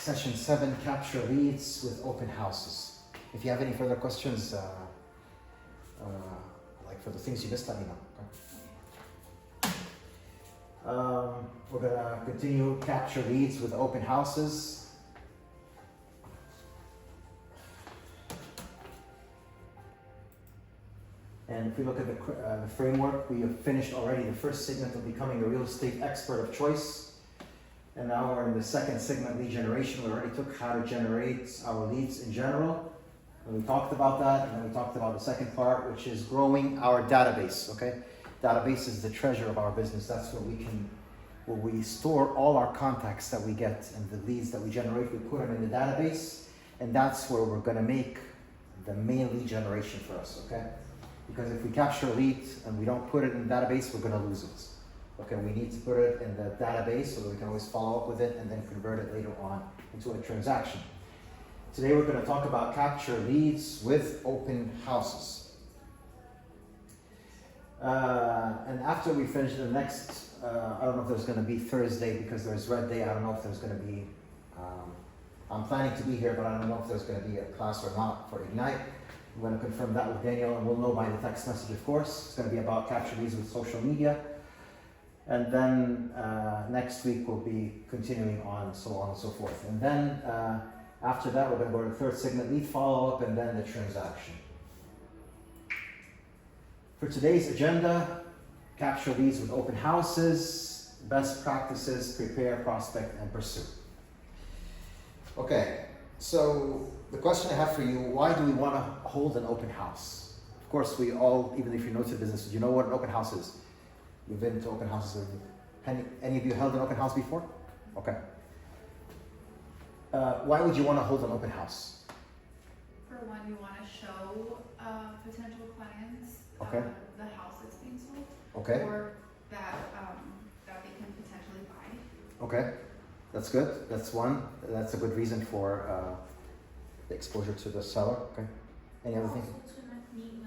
Session 7, capture leads with open houses. If you have any further questions, like for the things you missed, let me know. Okay? We're gonna continue capture leads with open houses. And if we look at the framework, we have finished already the first segment of becoming a real estate expert of choice. And now we're in the second segment, lead generation. We already took how to generate our leads in general. And we talked about that, and then we talked about the second part, which is growing our database, okay? Database is the treasure of our business. That's where we store all our contacts that we get and the leads that we generate. We put them in the database, and that's where we're gonna make the main lead generation for us, okay? Because if we capture a lead and we don't put it in the database, we're gonna lose it. Okay, we need to put it in the database so that we can always follow up with it and then convert it later on into a transaction. Today we're gonna talk about capture leads with open houses. And after we finish the next, I don't know if there's gonna be Thursday because there's Red Day. I don't know if there's gonna be, I'm planning to be here, but I don't know if there's gonna be a class or not for Ignite. I'm going to confirm that with Daniel, and we'll know by the text message, of course. It's going to be about capture leads with social media. And then next week we'll be continuing on, so on and so forth. And then after that, we're going to go to the third segment, lead follow-up, and then the transaction. For today's agenda, capture leads with open houses, best practices, prepare, prospect, and pursue. Okay, so the question I have for you, why do we want to hold an open house? Of course, we all, even if you're new to the business, you know what an open house is. You've been to open houses. Any of you held an open house before? Okay. Why would you want to hold an open house? For one, you want to show potential clients Okay. The house that's being sold. Okay. Or that they can potentially buy. Okay, that's good. That's one. That's a good reason for the exposure to the seller. Okay. Any other things? Also to meet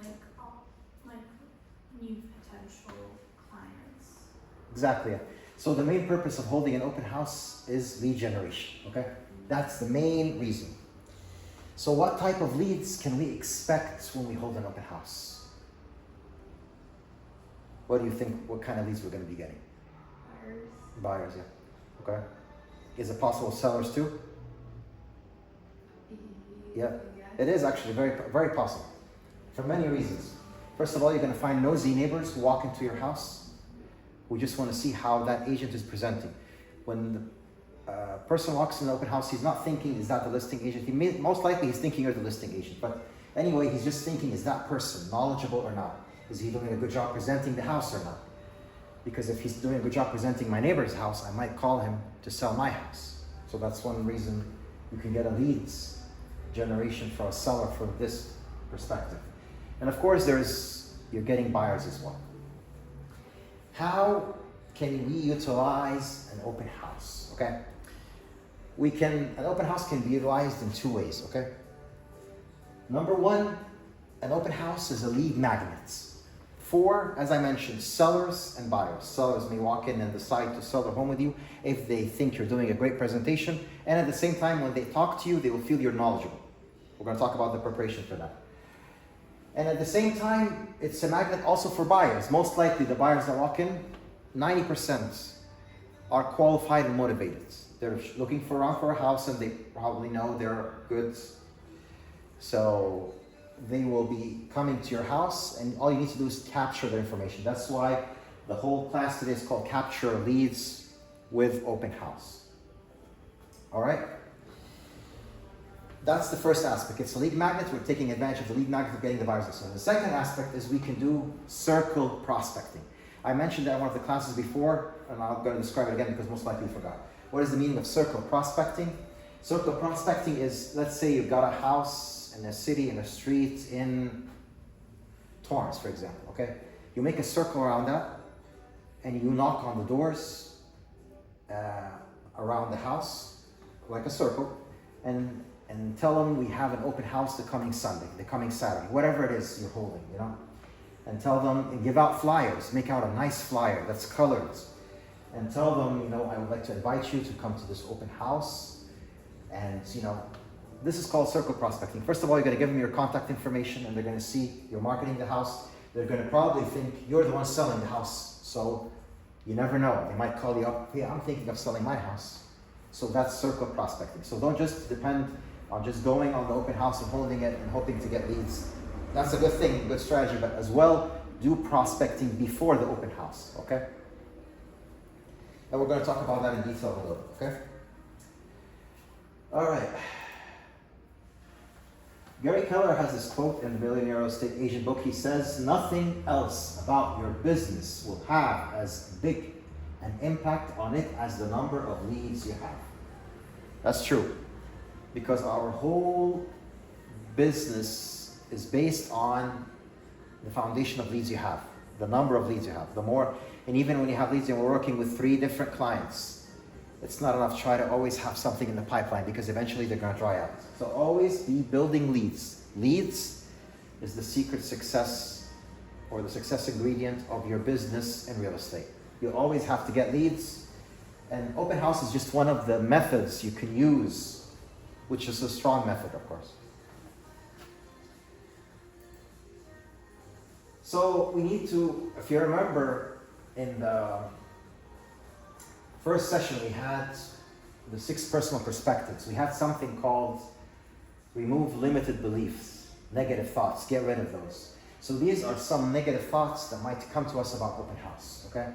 like new potential clients. Exactly. So the main purpose of holding an open house is lead generation. Okay, that's the main reason. So what type of leads can we expect when we hold an open house? What do you think? What kind of leads we're going to be getting? Buyers. Buyers, yeah. Okay. Is it possible sellers too? Yeah. It is actually very, very possible for many reasons. First of all, you're going to find nosy neighbors who walk into your house who just want to see how that agent is presenting. When the person walks in the open house, he's not thinking, is that the listing agent? Most likely he's thinking you're the listing agent. But anyway, he's just thinking, is that person knowledgeable or not? Is he doing a good job presenting the house or not? Because if he's doing a good job presenting my neighbor's house, I might call him to sell my house. So that's one reason you can get a leads generation for a seller from this perspective. And of course, you're getting buyers as well. How can we utilize an open house? Okay, an open house can be utilized in two ways. Okay, number one, an open house is a lead magnet for, as I mentioned, sellers and buyers. Sellers may walk in and decide to sell their home with you if they think you're doing a great presentation, and at the same time, when they talk to you, they will feel you're knowledgeable. We're going to talk about the preparation for that. And at the same time, it's a magnet also for buyers. Most likely, the buyers that walk in, 90% are qualified and motivated. They're looking around for a house, and they probably know they're good. So they will be coming to your house, and all you need to do is capture their information. That's why the whole class today is called Capture Leads with Open House. All right? That's the first aspect. It's a lead magnet. We're taking advantage of the lead magnet of getting the buyers. So the second aspect is we can do circle prospecting. I mentioned that in one of the classes before, and I'm going to describe it again because most likely you forgot. What is the meaning of circle prospecting? Circle prospecting is, let's say you've got a house in a city, in a street, in Torrance, for example, okay? You make a circle around that, and you knock on the doors around the house, like a circle, and tell them we have an open house the coming Sunday, the coming Saturday, whatever it is you're holding, you know? And tell them, and give out flyers, make out a nice flyer that's colored, and tell them, you know, I would like to invite you to come to this open house. And this is called circle prospecting. First of all, you're going to give them your contact information, and they're going to see you're marketing the house. They're going to probably think you're the one selling the house. So you never know. They might call you up, hey, I'm thinking of selling my house. So that's circle prospecting. So don't just depend on just going on the open house and holding it and hoping to get leads. That's a good thing, good strategy, but as well, do prospecting before the open house, okay? And we're going to talk about that in detail a little, okay? All right. Gary Keller has this quote in the Millionaire Real Estate Agent book. He says, nothing else about your business will have as big an impact on it as the number of leads you have. That's true. Because our whole business is based on the foundation of leads you have, the number of leads you have. The more, and even when you have leads and we're working with 3 different clients, it's not enough. Try to always have something in the pipeline because eventually they're going to dry out. So always be building leads. Leads is the secret success or the success ingredient of your business in real estate. You always have to get leads, and open house is just one of the methods you can use, which is a strong method, of course. So we need to, if you remember, in the first session we had the 6 personal perspectives. We had something called remove limited beliefs, negative thoughts, get rid of those. So these are some negative thoughts that might come to us about open house, okay?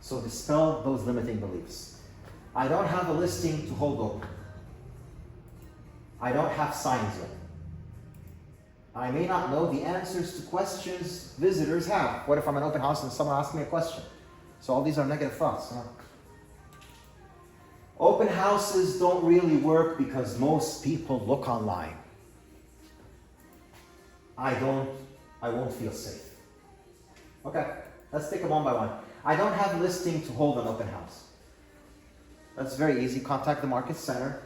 So dispel those limiting beliefs. I don't have a listing to hold open. I don't have signs yet. I may not know the answers to questions visitors have. What if I'm an open house and someone asks me a question? So all these are negative thoughts. Huh? Open houses don't really work because most people look online. I won't feel safe. Okay, let's take them one by one. I don't have a listing to hold an open house. That's very easy. Contact the market center.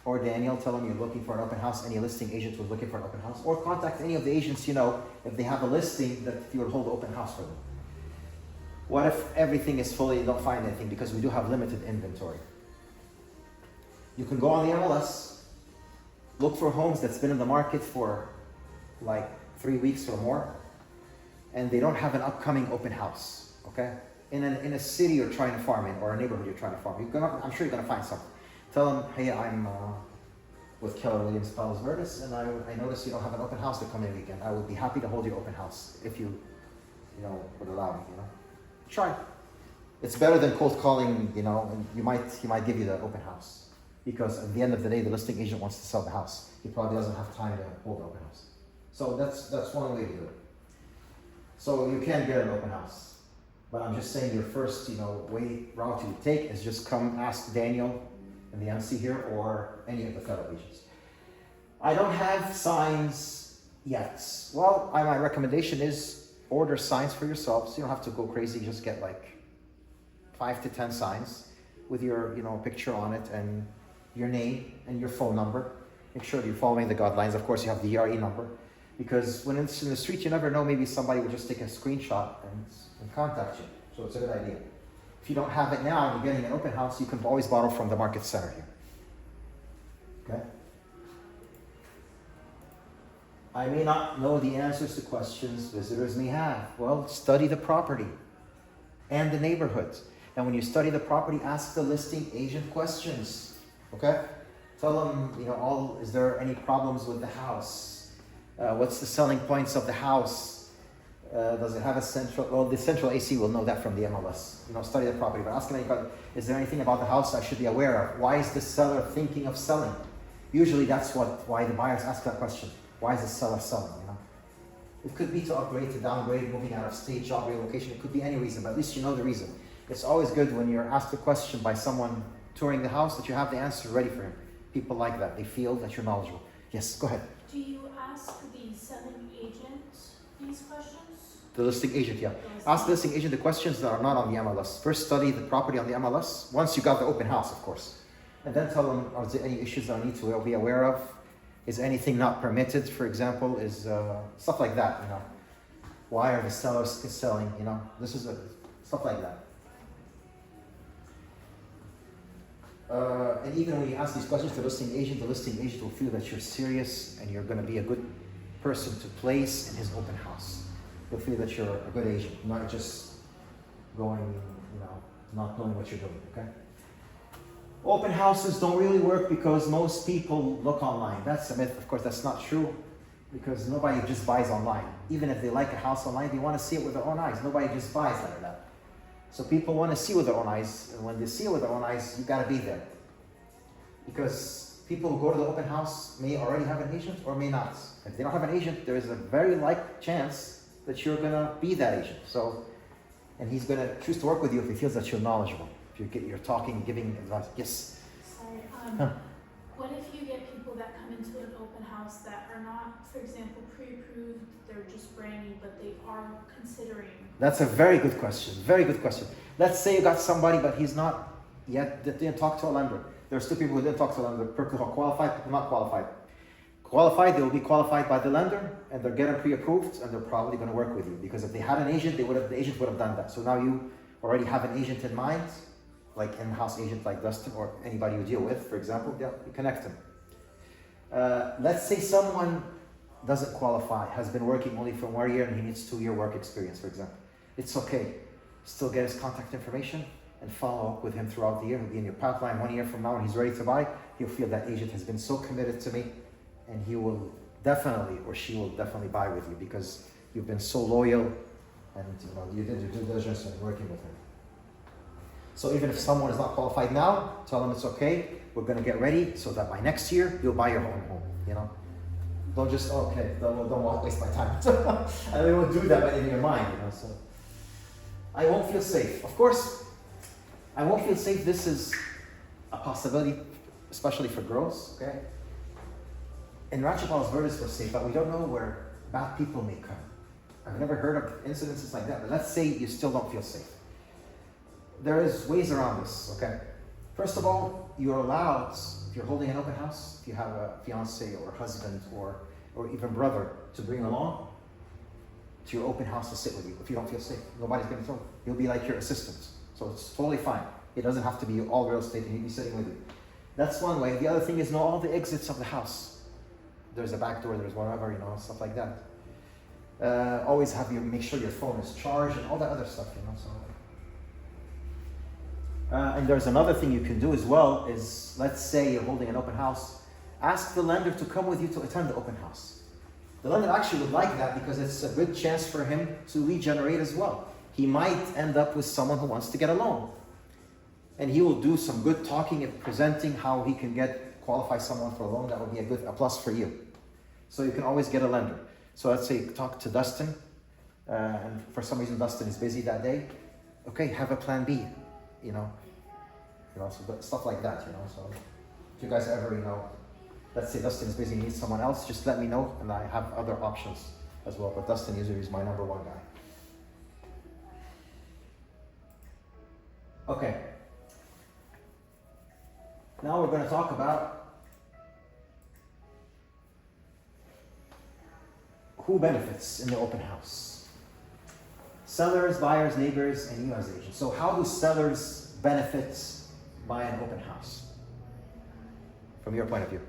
Or Daniel, tell them you're looking for an open house, any listing agent who's looking for an open house. Or contact any of the agents you know if they have a listing that you would hold an open house for them. What if everything is full and you don't find anything? Because we do have limited inventory. You can go on the MLS, look for homes that's been in the market for like 3 weeks or more, and they don't have an upcoming open house, okay? In a city you're trying to farm in, or a neighborhood you're trying to farm. I'm sure you're gonna find something. Tell them, hey, I'm with Keller Williams Palos Verdes, and I noticed you don't have an open house the coming weekend. I would be happy to hold your open house if you would allow me, Try. It's better than cold calling, and he might give you the open house. Because at the end of the day, the listing agent wants to sell the house. He probably doesn't have time to hold the open house. So that's one way to do it. So you can get an open house. But I'm just saying your first, route you take is just come ask Daniel and the MC here or any of the fellow agents. I don't have signs yet. Well, my recommendation is order signs for yourselves. You don't have to go crazy. Just get like 5 to 10 signs with your, picture on it and your name and your phone number. Make sure that you're following the guidelines. Of course, you have the ERE number. Because when it's in the street, you never know, maybe somebody would just take a screenshot and contact you. So it's a good idea. If you don't have it now and you're getting an open house, you can always borrow from the market center here. Okay? I may not know the answers to questions visitors may have. Well, study the property and the neighborhood. And when you study the property, ask the listing agent questions. Okay? Tell them, is there any problems with the house? What's the selling points of the house? Does it have a central, well, the central AC will know that from the MLS. Study the property, but ask them, is there anything about the house I should be aware of? Why is the seller thinking of selling? Usually that's why the buyers ask that question. Why is the seller selling, It could be to upgrade, to downgrade, moving out of state, job relocation. It could be any reason, but at least you know the reason. It's always good when you're asked a question by someone touring the house that you have the answer ready for him. People like that. They feel that you're knowledgeable. Yes, go ahead. Do you ask the selling agent these questions? The listing agent, yeah. Ask the listing agent the questions that are not on the MLS. First study the property on the MLS, once you got the open house, of course. And then tell them, are there any issues that I need to be aware of? Is anything not permitted, for example? Is stuff like that, Why are the sellers selling, This is stuff like that. And even when you ask these questions to the listing agent will feel that you're serious and you're going to be a good person to place in his open house. He'll feel that you're a good agent, not just going, not knowing what you're doing, okay? Open houses don't really work because most people look online. That's a myth. Of course, that's not true because nobody just buys online. Even if they like a house online, they want to see it with their own eyes. Nobody just buys like that. So people want to see with their own eyes, and when they see it with their own eyes, you got to be there. Because people who go to the open house may already have an agent or may not. If they don't have an agent, there is a very like chance that you're going to be that agent. So, and he's going to choose to work with you if he feels that you're knowledgeable. If you're talking, giving advice. Yes? Sorry, what if you get people that come into an open house that are not, for example, pre-approved, they're just brand new, but they are considering? That's a very good question. Very good question. Let's say you got somebody, but he's not yet, didn't talk to a lender. There's two people who didn't talk to a lender. People who are qualified, people not qualified. Qualified, they will be qualified by the lender, and they're getting pre-approved, and they're probably going to work with you. Because if they had an agent, the agent would have done that. So now you already have an agent in mind, like in-house agent like Dustin or anybody you deal with, for example, you connect them. Let's say someone doesn't qualify, has been working only for 1 year and he needs 2-year work experience, for example. It's okay. Still get his contact information and follow up with him throughout the year. He'll be in your pipeline 1 year from now when he's ready to buy. He'll feel that agent has been so committed to me, and he will definitely, or she will definitely buy with you because you've been so loyal and you did your due diligence in working with him. So even if someone is not qualified now, tell them it's okay. We're going to get ready so that by next year you'll buy your own home. Don't just don't waste my time. I won't do that in your mind. So I won't feel safe. Of course, I won't feel safe. This is a possibility, especially for girls. Okay. In Rajapal's verdicts we're safe, but we don't know where bad people may come. I've never heard of incidences like that. But let's say you still don't feel safe. There is ways around this, okay? First of all, you're allowed, if you're holding an open house, if you have a fiance or husband or even brother to bring along to your open house to sit with you if you don't feel safe. Nobody's going to tell you. He'll be like your assistant. So it's totally fine. It doesn't have to be all real estate and he'll be sitting with you. That's one way. The other thing is know all the exits of the house. There's a back door, there's whatever, stuff like that. Always make sure your phone is charged and all that other stuff, so. And there's another thing you can do as well is, let's say you're holding an open house, ask the lender to come with you to attend the open house. The lender actually would like that because it's a good chance for him to regenerate as well. He might end up with someone who wants to get a loan. And he will do some good talking and presenting how he can qualify someone for a loan that will be a plus for you. So you can always get a lender. So let's say talk to Dustin, and for some reason Dustin is busy that day. Okay, have a plan B. So stuff like that, So if you guys ever, let's say Dustin is busy and needs someone else, just let me know and I have other options as well. But Dustin usually is my number one guy. Okay. Now we're going to talk about who benefits in the open house. Sellers, buyers, neighbors, and you as agents. So how do sellers benefit by an open house? From your point of view.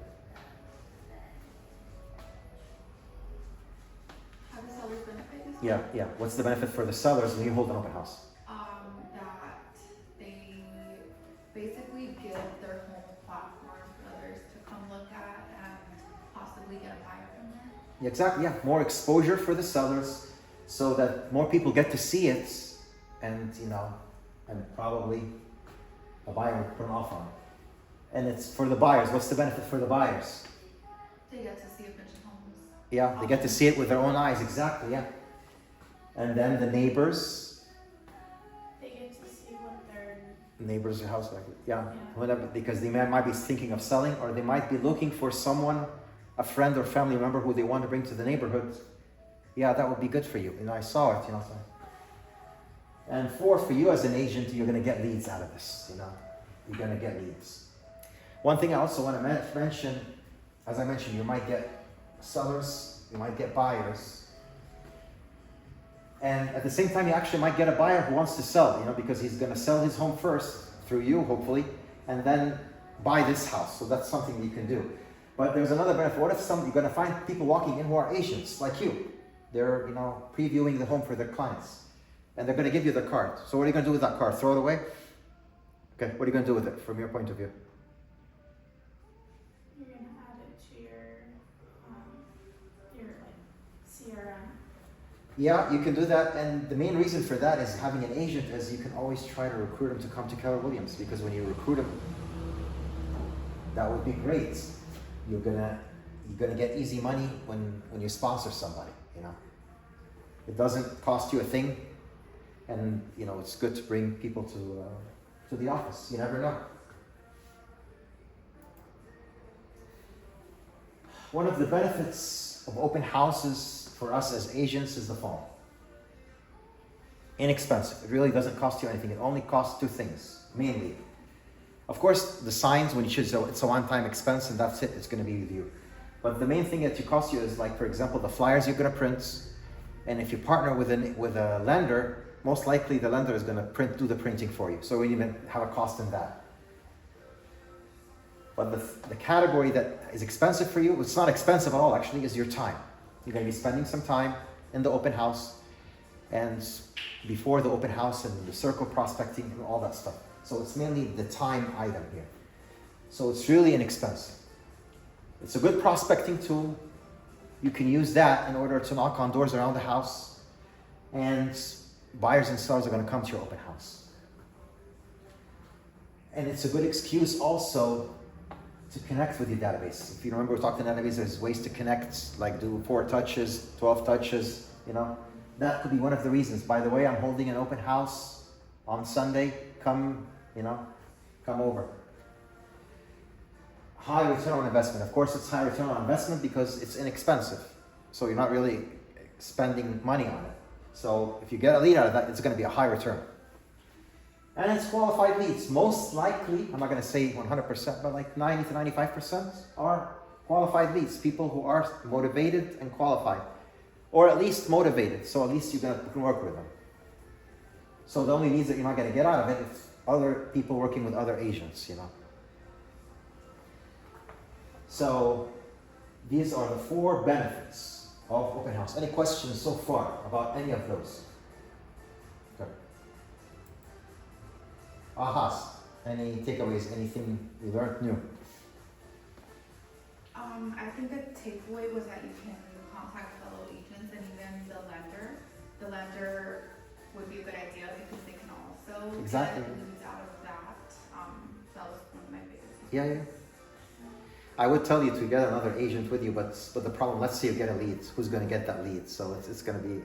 How do sellers benefit? Yeah. What's the benefit for the sellers when you hold an open house? That they basically give their home platform for others to come look at and possibly get a buyer from there. Yeah, exactly, yeah. More exposure for the sellers so that more people get to see it and, and probably a buyer would put an offer on it. And it's for the buyers. What's the benefit for the buyers? They get to see a bunch of homes. Yeah, they get to see it with their own eyes, exactly, yeah. And then the neighbors. They get to see what their Neighbors' house, whatever, because they might be thinking of selling, or they might be looking for someone, a friend or family member who they want to bring to the neighborhood. Yeah, that would be good for you. I saw it, So. And for you as an agent, you're going to get leads out of this, You're going to get leads. One thing I also want to mention, as I mentioned, you might get sellers, you might get buyers. And at the same time, you actually might get a buyer who wants to sell, because he's going to sell his home first through you, hopefully. and then buy this house. So that's something you can do. But there's another benefit. What if you're going to find people walking in who are agents like you? They're, previewing the home for their clients, and they're going to give you the card. So what are you going to do with that card? Throw it away? Okay, what are you going to do with it from your point of view? You're gonna add it to your CRM. Yeah, you can do that, and the main reason for that is having an agent is you can always try to recruit them to come to Keller Williams, because when you recruit them, that would be great. You're gonna get easy money when you sponsor somebody. It doesn't cost you a thing, and it's good to bring people to the office. You never know. One of the benefits of open houses for us as agents is the phone. Inexpensive. It really doesn't cost you anything. It only costs two things, mainly. Of course, the signs, when you choose, it's a one-time expense and that's it. It's going to be with you. But the main thing that costs you is, like, for example, the flyers you're going to print. And if you partner with a lender, most likely the lender is going to do the printing for you. So we even have a cost in that. But the category that is expensive for you, it's not expensive at all actually, is your time. You're going to be spending some time in the open house and before the open house and the circle prospecting and all that stuff. So it's mainly the time item here. So it's really inexpensive. It's a good prospecting tool. You can use that in order to knock on doors around the house, and buyers and sellers are going to come to your open house. And it's a good excuse also to connect with your database. If you remember, we talked in database, there's ways to connect, like do 4 touches, 12 touches, That could be one of the reasons. By the way, I'm holding an open house on Sunday. Come over. High return on investment. Of course, it's high return on investment because it's inexpensive. So you're not really spending money on it. So if you get a lead out of that, it's going to be a high return. And it's qualified leads. Most likely, I'm not going to say 100%, but like 90 to 95% are qualified leads. People who are motivated and qualified. Or at least motivated. So at least you can work with them. So the only leads that you're not going to get out of it is other people working with other agents, So these are the 4 benefits of open house. Any questions so far about any of those? Okay. Ahas, any takeaways, anything you learned new? I think the takeaway was that you can contact fellow agents and even the lender. The lender would be a good idea because they can also Exactly. get leads out of that. That was one of my biggest things. Yeah. I would tell you to get another agent with you, but the problem, let's say you get a lead. Who's going to get that lead? So it's going to be,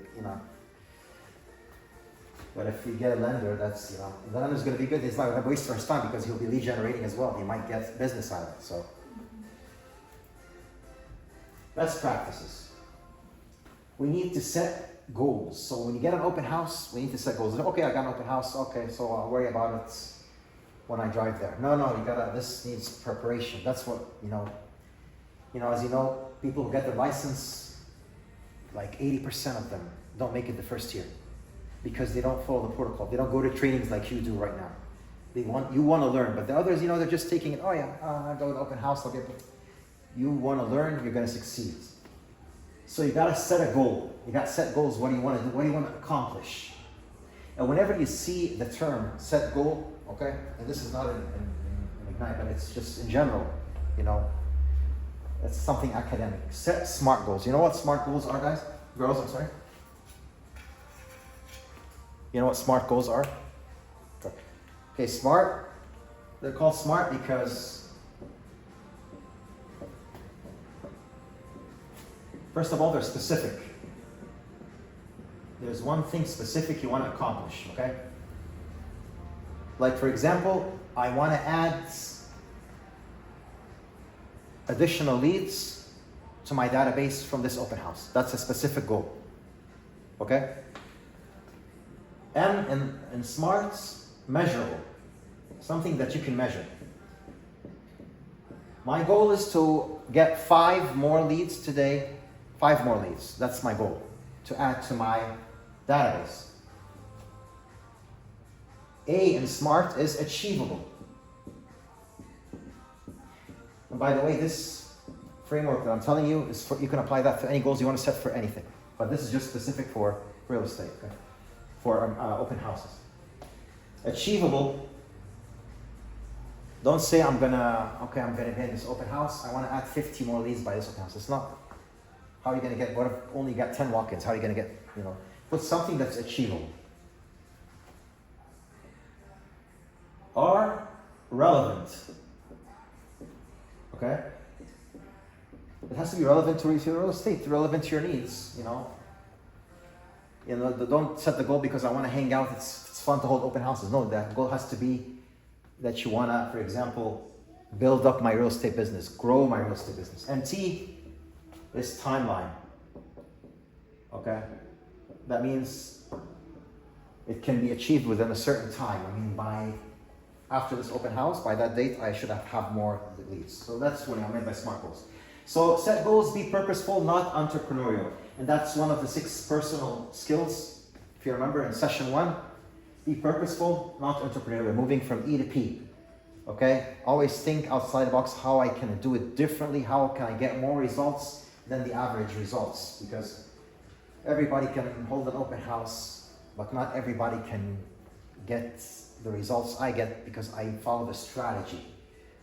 But if you get a lender, that's, the lender's going to be good. He's not going to waste our time because he'll be lead generating as well. He might get business out of it. So best practices. We need to set goals. So when you get an open house, we need to set goals. Okay, I got an open house. Okay, so I'll worry about it when I drive there. No, this needs preparation. That's what, as you know, people who get their license, like 80% of them don't make it the first year because they don't follow the protocol. They don't go to trainings like you do right now. You want to learn, but the others, they're just taking it. Oh yeah, I go to the open house, I'll get it. You want to learn, you're going to succeed. So you got to set a goal. You got to set goals. What do you want to do? What do you want to accomplish? And whenever you see the term set goal, okay, and this is not in Ignite, but it's just in general, it's something academic. Set SMART goals. You know what SMART goals are, guys? Girls, I'm sorry. You know what SMART goals are? Okay, SMART. They're called SMART because first of all, they're specific. There's one thing specific you want to accomplish, okay? Like, for example, I want to add additional leads to my database from this open house. That's a specific goal, okay? M in SMARTs, measurable. Something that you can measure. My goal is to get 5 more leads today. 5 more leads. That's my goal, to add to my database. A in SMART is achievable. And by the way, this framework that I'm telling you is for, you can apply that to any goals you want to set for anything. But this is just specific for real estate, okay? For open houses. Achievable. Don't say I'm gonna get this open house. I want to add 50 more leads by this open house. It's not. How are you gonna get? What if only you got 10 walk-ins? How are you gonna get? You know, put something that's achievable. Are relevant. Okay. It has to be relevant to your real estate, relevant to your needs. Don't set the goal because I want to hang out. It's fun to hold open houses. No, that goal has to be that you want to, for example, build up my real estate business, grow my real estate business. And T is timeline. Okay? That means it can be achieved within a certain time. I mean, after this open house, by that date, I should have more leads. So that's what I meant by SMART goals. So set goals, be purposeful, not entrepreneurial. And that's one of the 6 personal skills. If you remember in session 1, be purposeful, not entrepreneurial, moving from E to P. Okay? Always think outside the box how I can do it differently, how can I get more results than the average results. Because everybody can hold an open house, but not everybody can get the results I get because I follow the strategy.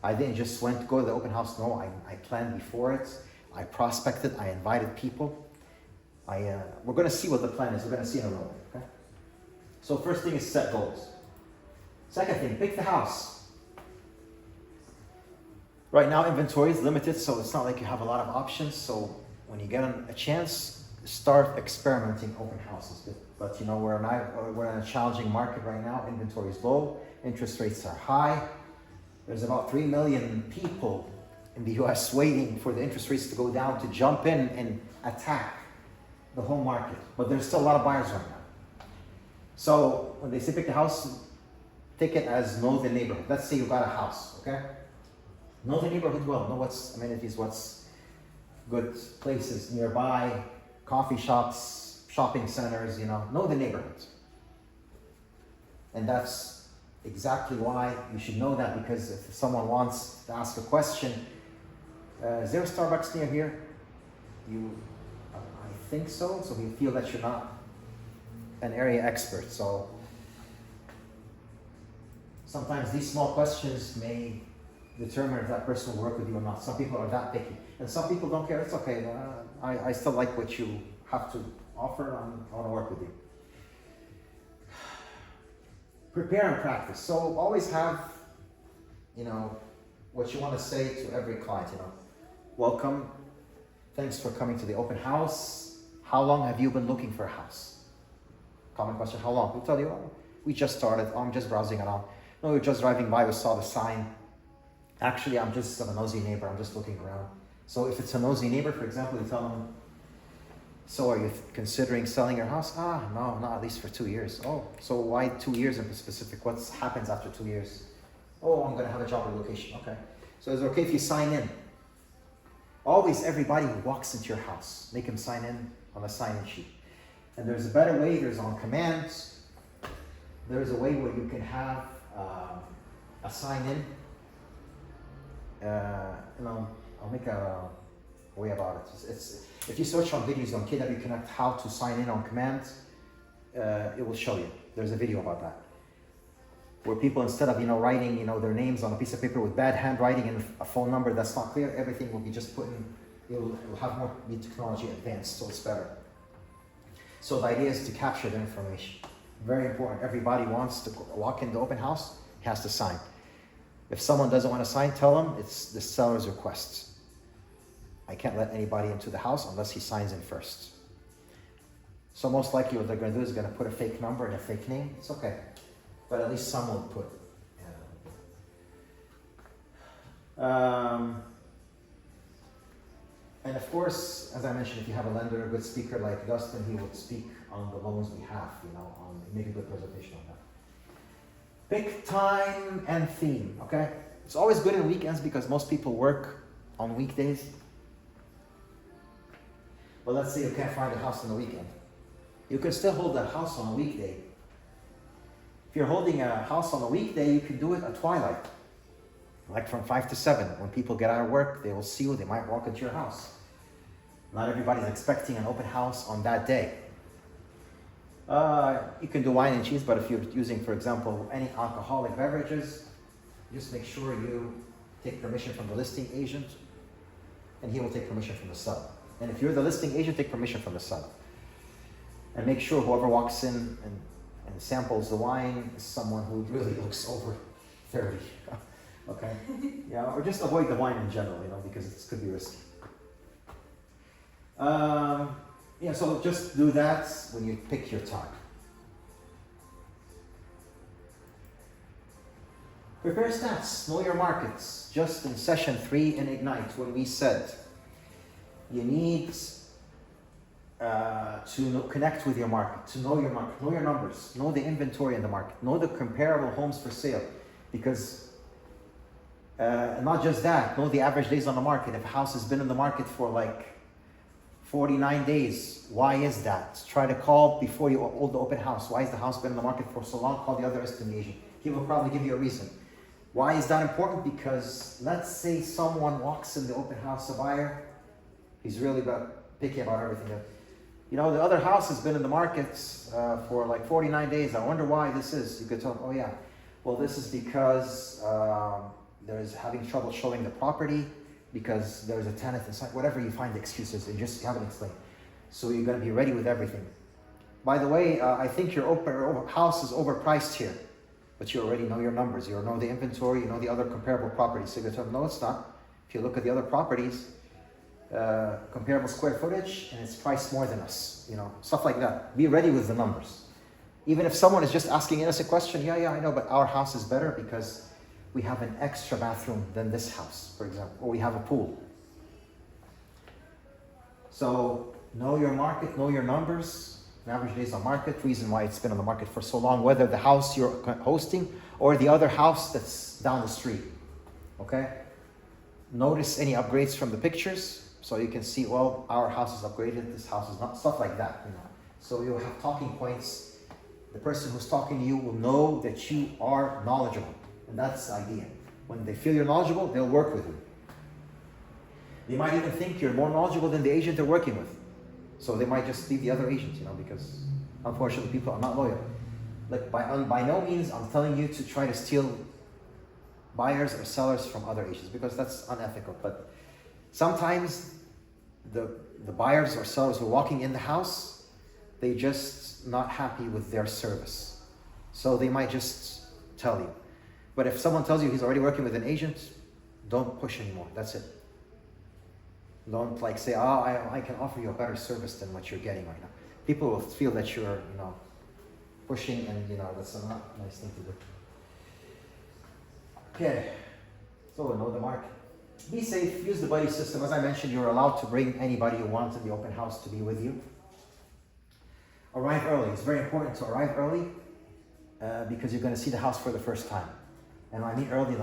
I didn't just go to the open house. No, I planned before it. I prospected. I invited people. We're going to see what the plan is. We're going to see in a moment. Okay. So first thing is set goals. Second thing, pick the house. Right now, inventory is limited, so it's not like you have a lot of options. So when you get a chance, start experimenting open houses. But we're in a challenging market right now. Inventory is low. Interest rates are high. There's about 3 million people in the US waiting for the interest rates to go down to jump in and attack the home market. But there's still a lot of buyers right now. So when they say pick the house, take it as know the neighborhood. Let's say you got a house, okay? Know the neighborhood well. Know what's amenities, what's good places nearby, coffee shops, shopping centers, know the neighborhood. And that's exactly why you should know that, because if someone wants to ask a question, is there a Starbucks near here? I think so. So you feel that you're not an area expert. So sometimes these small questions may determine if that person will work with you or not. Some people are that picky, and some people don't care. It's okay. I still like what you have to offer. I want to work with you. Prepare and practice. So always have, what you want to say to every client. Welcome. Thanks for coming to the open house. How long have you been looking for a house? Common question. How long? We'll tell you. Oh, we just started. Oh, I'm just browsing around. No, we're just driving by. We saw the sign. Actually, I'm just a nosy neighbor. I'm just looking around. So if it's a nosy neighbor, for example, you tell them, so are you considering selling your house? No, not at least for 2 years. Oh, so why 2 years in specific? What happens after 2 years? Oh, I'm going to have a job relocation. Okay. So is it okay if you sign in? Always everybody who walks into your house, make him sign in on a sign-in sheet. And there's a better way. There's on command. There's a way where you can have a sign-in. I'll make a way about it. It's if you search on videos on KW Connect how to sign in on command, it will show you. There's a video about that, where people, instead of writing their names on a piece of paper with bad handwriting and a phone number that's not clear, everything will be just put in. It'll have more technology advanced, so it's better. So the idea is to capture the information. Very important. Everybody wants to walk in the open house, has to sign. If someone doesn't want to sign, tell them it's the seller's request. I can't let anybody into the house unless he signs in first. So most likely what they're going to do is going to put a fake number and a fake name. It's okay. But at least some will put. And of course, as I mentioned, if you have a lender, a good speaker like Dustin, he would speak on the loans we have, make a good presentation on that. Pick time and theme, okay? It's always good in weekends because most people work on weekdays. But let's say you can't find a house on the weekend. You can still hold a house on a weekday. If you're holding a house on a weekday, you can do it at twilight. like from 5 to 7. When people get out of work, they will see you, they might walk into your house. Not everybody's expecting an open house on that day. You can do wine and cheese, but if you're using, for example, any alcoholic beverages, just make sure you take permission from the listing agent, and he will take permission from the seller. And if you're the listing agent, take permission from the seller. And make sure whoever walks in and samples the wine is someone who really looks over 30. Okay? Yeah, or just avoid the wine in general, because it could be risky. Yeah, so just do that when you pick your time. Prepare stats, know your markets. Just in session 3 in Ignite, when we said you need to connect with your market, to know your market, know your numbers, know the inventory in the market, know the comparable homes for sale, because not just that, know the average days on the market. If a house has been in the market for like 49 days, why is that? Try to call before you hold the open house. Why has the house been in the market for so long? Call the other estimate agent. He will probably give you a reason. Why is that important? Because let's say someone walks in the open house, a buyer, he's really picky about everything. The other house has been in the market for like 49 days. I wonder why this is. You could tell him, oh yeah, well this is because there's having trouble showing the property, because there's a tenant inside, whatever you find the excuses, and just haven't explained. So you're going to be ready with everything. By the way, I think your house is overpriced here, but you already know your numbers. You know the inventory, you know the other comparable properties. So you're going to tell them, no, it's not. If you look at the other properties, comparable square footage, and it's priced more than us. Stuff like that. Be ready with the numbers. Even if someone is just asking us a question, yeah, I know, but our house is better because we have an extra bathroom than this house, for example, or we have a pool. So know your market, know your numbers, average days on market, reason why it's been on the market for so long, whether the house you're hosting or the other house that's down the street, okay? Notice any upgrades from the pictures, so you can see, well, our house is upgraded, this house is not, stuff like that, So you'll have talking points. The person who's talking to you will know that you are knowledgeable. And that's the idea. When they feel you're knowledgeable, they'll work with you. They might even think you're more knowledgeable than the agent they're working with. So they might just leave the other agent, because unfortunately people are not loyal. Like by no means I'm telling you to try to steal buyers or sellers from other agents, because that's unethical. But sometimes the buyers or sellers who are walking in the house, they just not happy with their service. So they might just tell you. But if someone tells you he's already working with an agent, don't push anymore. That's it. Don't say, I can offer you a better service than what you're getting right now. People will feel that you're, pushing, and that's a not nice thing to do. Okay, so know the market. Be safe, use the buddy system. As I mentioned, you're allowed to bring anybody you want in the open house to be with you. Arrive early. It's very important to arrive early because you're going to see the house for the first time. And I mean early,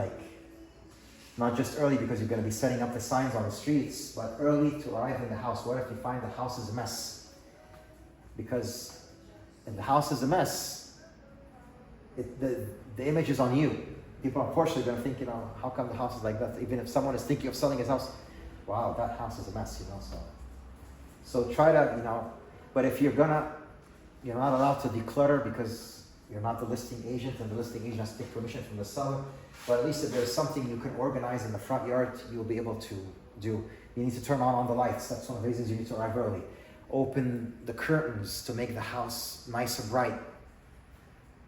not just early because you're going to be setting up the signs on the streets, but early to arrive in the house. What if you find the house is a mess? Because if the house is a mess, the image is on you. People are unfortunately going to think, how come the house is like that? Even if someone is thinking of selling his house, wow, that house is a mess, So try to, but if you're not allowed to declutter because you're not the listing agent, and the listing agent has to take permission from the seller. But at least if there's something you can organize in the front yard, you'll be able to do. You need to turn on the lights. That's one of the reasons you need to arrive early. Open the curtains to make the house nice and bright.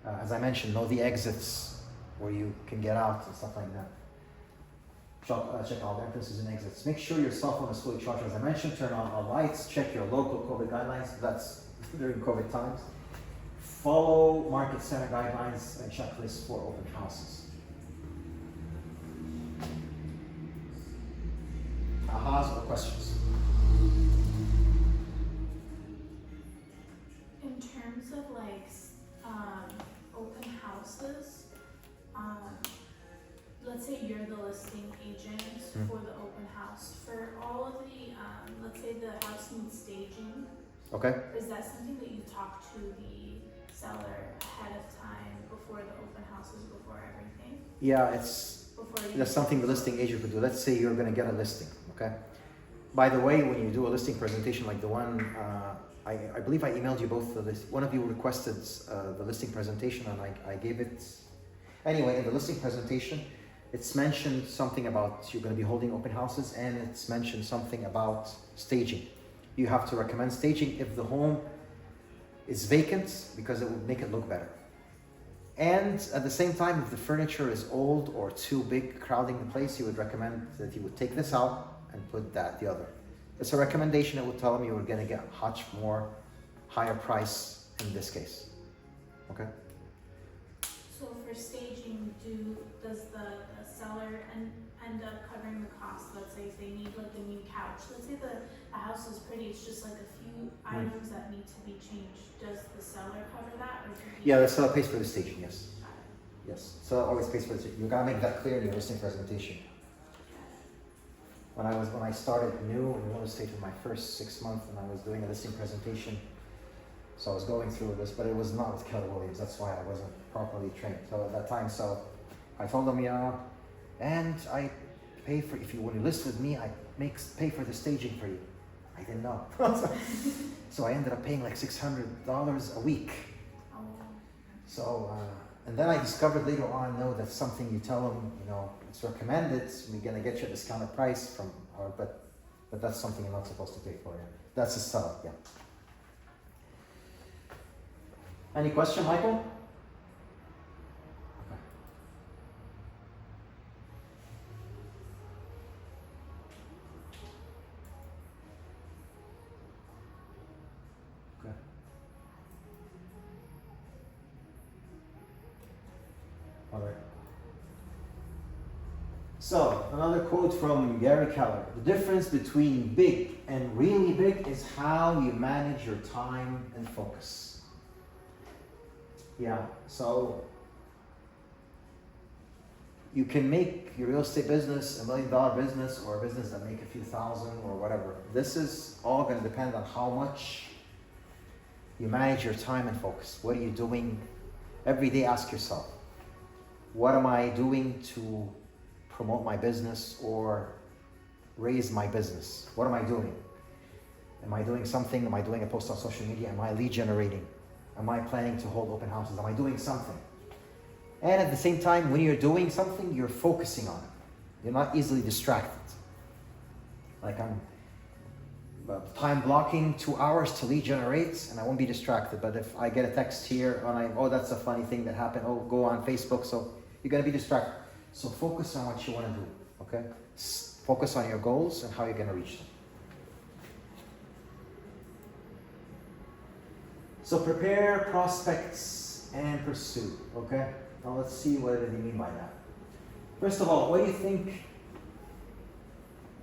As I mentioned, know the exits where you can get out and stuff like that. Check all the entrances and exits. Make sure your cell phone is fully charged. As I mentioned, turn on all lights. Check your local COVID guidelines. That's during COVID times. Follow market center guidelines and checklists for open houses. Ahas or questions? In terms of open houses, let's say you're the listing agent for the open house. For all of the, let's say the house needs staging. Okay. Is that something that you talk to the seller ahead of time before the open houses, before everything? Yeah, it's before you. That's something the listing agent would do. Let's say you're going to get a listing, okay? By the way, when you do a listing presentation like the one, I believe I emailed you both the list. One of you requested the listing presentation, and I gave it. Anyway, in the listing presentation, it's mentioned something about you're going to be holding open houses, and it's mentioned something about staging. You have to recommend staging if the home is vacant because it will make it look better. And at the same time, if the furniture is old or too big, crowding the place, you would recommend that you would take this out and put the other. It's a recommendation that would tell them you were going to get much more higher price in this case. Okay? So for staging, does the seller end up covering the cost? Let's say if they need like a new couch. Let's say the house is pretty, it's just like a few items that need to be changed. Does the seller cover that? Or Yeah, the seller pays for the staging, yes. Yes, seller always pays for the staging. You gotta make that clear in your listing presentation. When I started new in real estate in my first 6 months, and I was doing a listing presentation, so I was going through this, but it was not with Keller Williams. That's why I wasn't properly trained. So at that time, so I told them, yeah, and I pay for, when you list with me, I pay for the staging for you. I didn't know. So I ended up paying like $600 a week. Oh. So, and then I discovered later on, no, that's something you tell them, it's recommended, we're gonna get you a discounted price from our, but that's something you're not supposed to pay for, yeah. That's a seller, yeah. Any question, Michael? Okay. All right. So, another quote from Gary Keller. The difference between big and really big is how you manage your time and focus. Yeah, so you can make your real estate business $1 million business, or a business that make a few thousand or whatever. This is all going to depend on how much you manage your time and focus. What are you doing? Every day ask yourself, what am I doing to promote my business or raise my business? What am I doing? Am I doing something? Am I doing a post on social media? Am I lead generating? Am I planning to hold open houses? Am I doing something? And at the same time, when you're doing something, you're focusing on it. You're not easily distracted. Like I'm time blocking 2 hours to lead generate, and I won't be distracted. But if I get a text here, oh, that's a funny thing that happened. Oh, go on Facebook. So you're gonna be distracted. So focus on what you want to do, okay? Focus on your goals and how you're gonna reach them. So prepare, prospects, and pursue, okay? Now let's see what do they mean by that. First of all, what do you think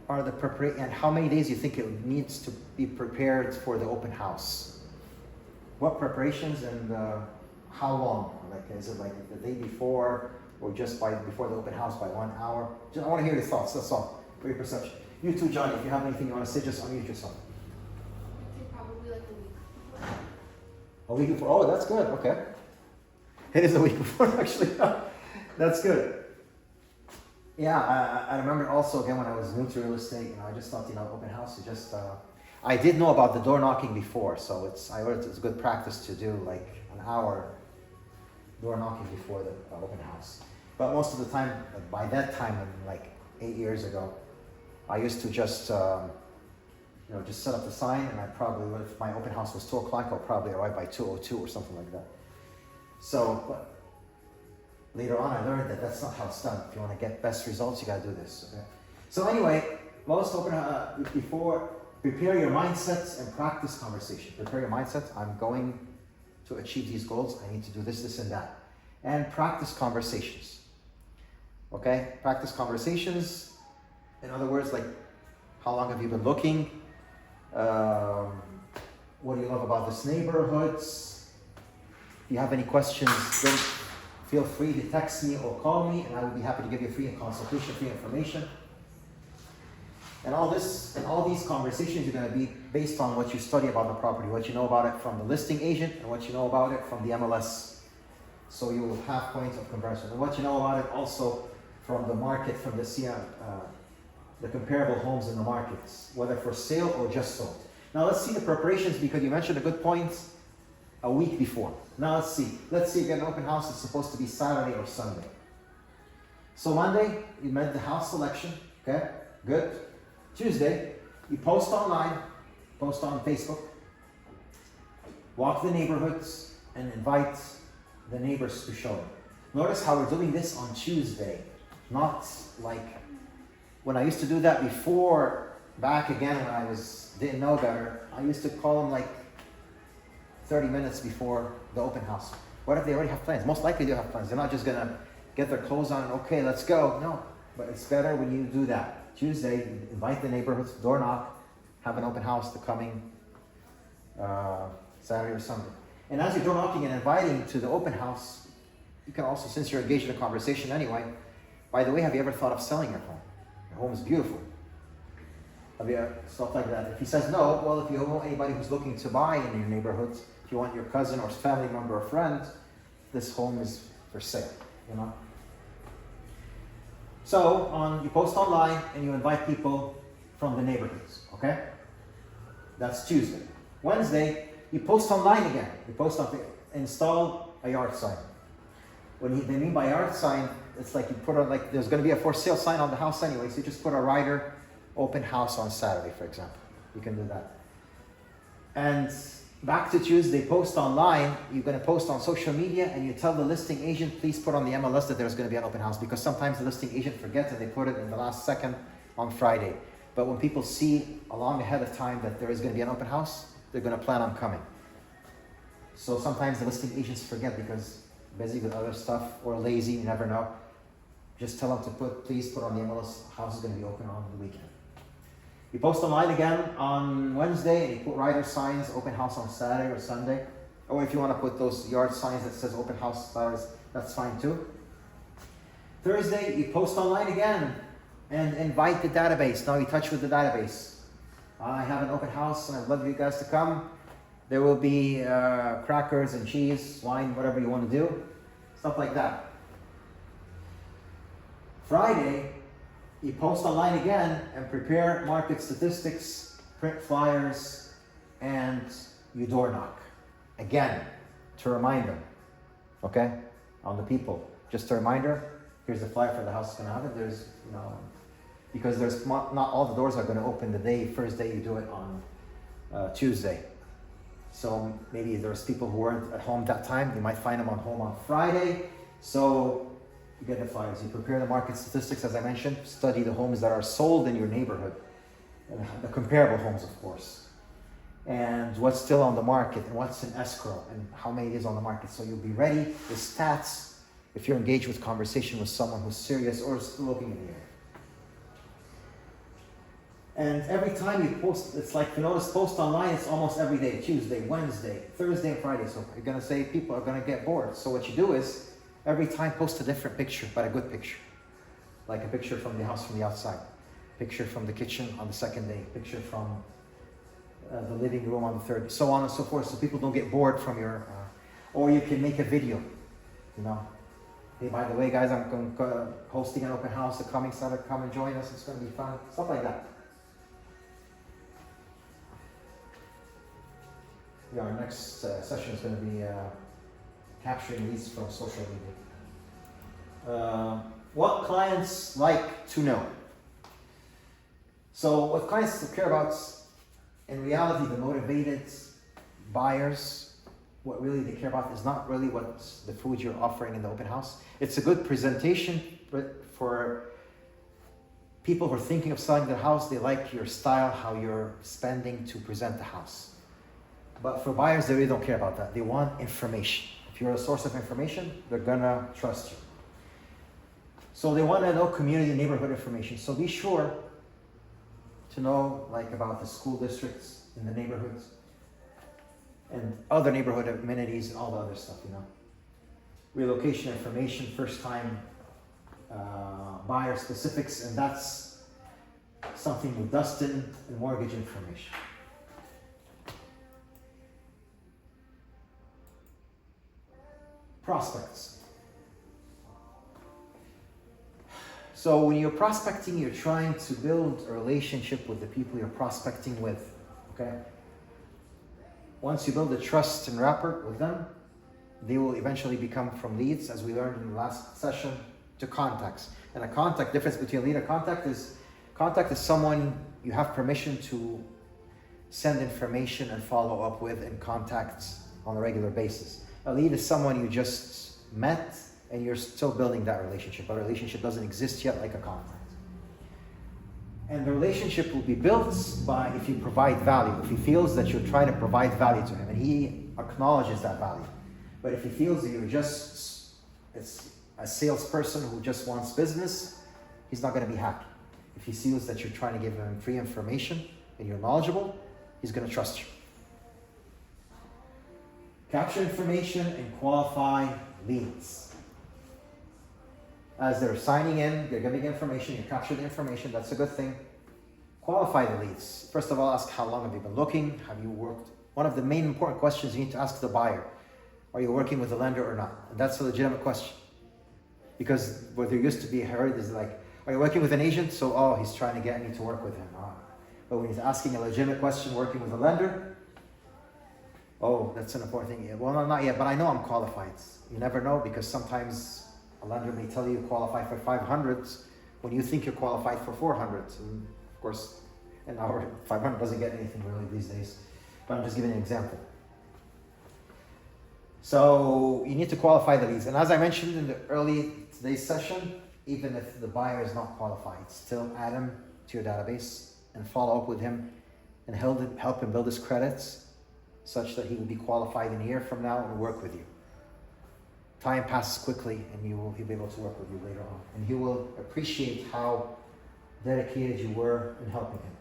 are the preparation, and how many days do you think it needs to be prepared for the open house? What preparations and how long? Like, is it like the day before, or just before the open house by 1 hour? I want to hear your thoughts, that's all, for your perception. You too, Johnny, if you have anything you want to say, just unmute yourself. I'd say probably like a week before. A week before, oh, that's good, okay. It is a week before, actually. That's good. Yeah, I remember also, again, when I was new to real estate, I just thought, open house is just, I did know about the door knocking before, so I heard it's good practice to do like an hour door knocking before the open house. But most of the time, by that time, like 8 years ago, I used to just, just set up the sign, and I probably would, if my open house was 2 o'clock, I'll probably arrive by 2:02 or something like that. So, but later on, I learned that that's not how it's done. If you want to get best results, you got to do this. Okay. So anyway, most open before, prepare your mindsets and practice conversation. Prepare your mindset. I'm going to achieve these goals. I need to do this, this, and that, and practice conversations. Okay, practice conversations. In other words, like, how long have you been looking? What do you love about this neighborhood? If you have any questions, then feel free to text me or call me, and I will be happy to give you free consultation, free information. And all these conversations are going to be based on what you study about the property, what you know about it from the listing agent, and what you know about it from the MLS. So you will have points of comparison. And what you know about it also from the market, from the comparable homes in the markets, whether for sale or just sold. Now let's see the preparations, because you mentioned a good point a week before. Now let's see. Let's see if you get an open house. It's supposed to be Saturday or Sunday. So Monday, you made the house selection. Okay, good. Tuesday, you post online, post on Facebook, walk the neighborhoods, and invite the neighbors to show them. Notice how we're doing this on Tuesday, not like when I used to do that before, back again when I didn't know better. I used to call them like 30 minutes before the open house. What if they already have plans? Most likely they'll have plans. They're not just gonna get their clothes on and okay, let's go. No, but it's better when you do that. Tuesday, invite the neighborhoods, door knock, have an open house the coming Saturday or Sunday. And as you're door knocking and inviting to the open house, you can also, since you're engaged in a conversation anyway, by the way, have you ever thought of selling your home? Your home is beautiful. Have you stuff like that? If he says no, well, if you know anybody who's looking to buy in your neighborhood, if you want your cousin or family member or friend, this home is for sale, you know? So you post online and you invite people from the neighborhoods, okay? That's Tuesday. Wednesday, you post online again. You post on install a yard sign. They mean by yard sign, it's like you put on, like there's going to be a for sale sign on the house anyway, so you just put a rider, open house on Saturday, for example. You can do that. And back to Tuesday, post online. You're going to post on social media and you tell the listing agent, please put on the MLS that there's going to be an open house, because sometimes the listing agent forgets and they put it in the last second on Friday. But when people see long ahead of time that there is going to be an open house, they're going to plan on coming. So sometimes the listing agents forget because busy with other stuff or lazy, you never know. Just tell them to please put on the MLS, house is going to be open on the weekend. You post online again on Wednesday and you put rider signs, open house on Saturday or Sunday. Or if you want to put those yard signs that says open house Saturdays, that's fine too. Thursday, you post online again and invite the database. Now you touch with the database. I have an open house and I'd love you guys to come. There will be crackers and cheese, wine, whatever you want to do. Stuff like that. Friday, you post online again and prepare market statistics, print flyers, and you door knock. Again, to remind them, okay? On the people. Just a reminder, here's the flyer for the house going to have it. There's, because not all the doors are going to open the first day you do it on Tuesday. So maybe there's people who weren't at home that time. You might find them home on Friday. So you get the flyers. You prepare the market statistics, as I mentioned. Study the homes that are sold in your neighborhood. And the comparable homes, of course. And what's still on the market and what's in escrow and how many is on the market. So you'll be ready with stats if you're engaged with conversation with someone who's serious or still looking in the area. And every time you post, it's like, you notice, post online, it's almost every day, Tuesday, Wednesday, Thursday, and Friday. So you're going to say people are going to get bored. So what you do is, every time post a different picture, but a good picture. Like a picture from the house from the outside, picture from the kitchen on the second day, picture from the living room on the third, so on and so forth, so people don't get bored from your, or you can make a video, Hey, by the way, guys, I'm hosting an open house the coming Saturday, come and join us, it's going to be fun, stuff like that. Yeah, our next session is going to be capturing leads from social media. What clients like to know. So what clients care about, in reality, the motivated buyers, what really they care about is not really what the food you're offering in the open house. It's a good presentation for people who are thinking of selling their house. They like your style, how you're spending to present the house. But for buyers, they really don't care about that. They want information. If you're a source of information, they're gonna trust you. So they want to know community and neighborhood information. So be sure to know about the school districts in the neighborhoods and other neighborhood amenities and all the other stuff, Relocation information, first time buyer specifics, and that's something with Dustin and mortgage information. Prospects. So when you're prospecting, you're trying to build a relationship with the people you're prospecting with, okay? Once you build a trust and rapport with them, they will eventually become from leads, as we learned in the last session, to contacts. And a contact, difference between lead and contact is someone you have permission to send information and follow up with and contact on a regular basis. A lead is someone you just met and you're still building that relationship. But a relationship doesn't exist yet like a contact. And the relationship will be built by if you provide value. If he feels that you're trying to provide value to him and he acknowledges that value. But if he feels that you're just a salesperson who just wants business, he's not going to be happy. If he feels that you're trying to give him free information and you're knowledgeable, he's going to trust you. Capture information and qualify leads. As they're signing in, you're giving information, you capture the information, that's a good thing. Qualify the leads. First of all, ask how long have you been looking? Have you worked? One of the main important questions you need to ask the buyer. Are you working with a lender or not? And that's a legitimate question. Because what there used to be heard is like, are you working with an agent? So, he's trying to get me to work with him. But when he's asking a legitimate question, working with a lender, that's an important thing. Yeah, well, no, not yet, but I know I'm qualified. You never know, because sometimes a lender may tell you qualify for 500s when you think you're qualified for 400s. And of course, an hour 500 doesn't get anything really these days. But I'm just giving an example. So you need to qualify the leads. And as I mentioned in the early today's session, even if the buyer is not qualified, still add him to your database and follow up with him and help him build his credits such that he will be qualified in a year from now and work with you. Time passes quickly and he'll be able to work with you later on. And he will appreciate how dedicated you were in helping him.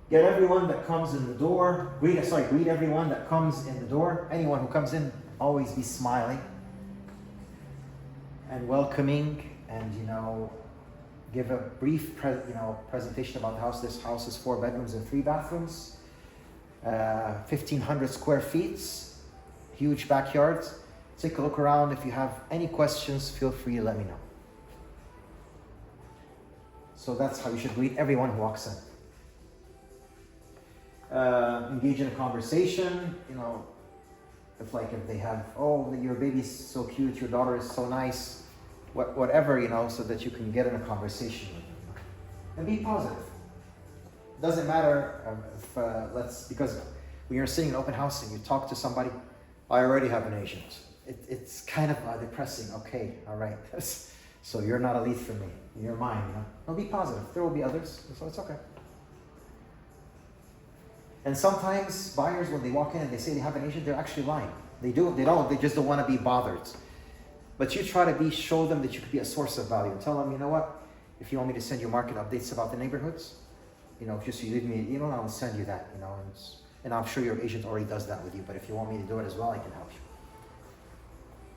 Get everyone that comes in the door, greet everyone that comes in the door. Anyone who comes in, always be smiling and welcoming, and give a brief presentation about the house. This house is 4 bedrooms and 3 bathrooms, 1,500 square feet, huge backyards. Take a look around. If you have any questions, feel free to let me know. So that's how you should greet everyone who walks in. Engage in a conversation, if they have, your baby's so cute, your daughter is so nice, whatever, so that you can get in a conversation with them. And be positive. It doesn't matter because when you're sitting in an open house and you talk to somebody, I already have an agent. It's kind of depressing. Okay, all right. So you're not a lead for me. You're mine, No, be positive. There will be others, so it's okay. And sometimes buyers, when they walk in and they say they have an agent, they're actually lying. They don't. They just don't want to be bothered. But you try to show them that you could be a source of value. Tell them, you know what? If you want me to send you market updates about the neighborhoods, just you leave me an email, I'll send you that. And I'm sure your agent already does that with you. But if you want me to do it as well, I can help you.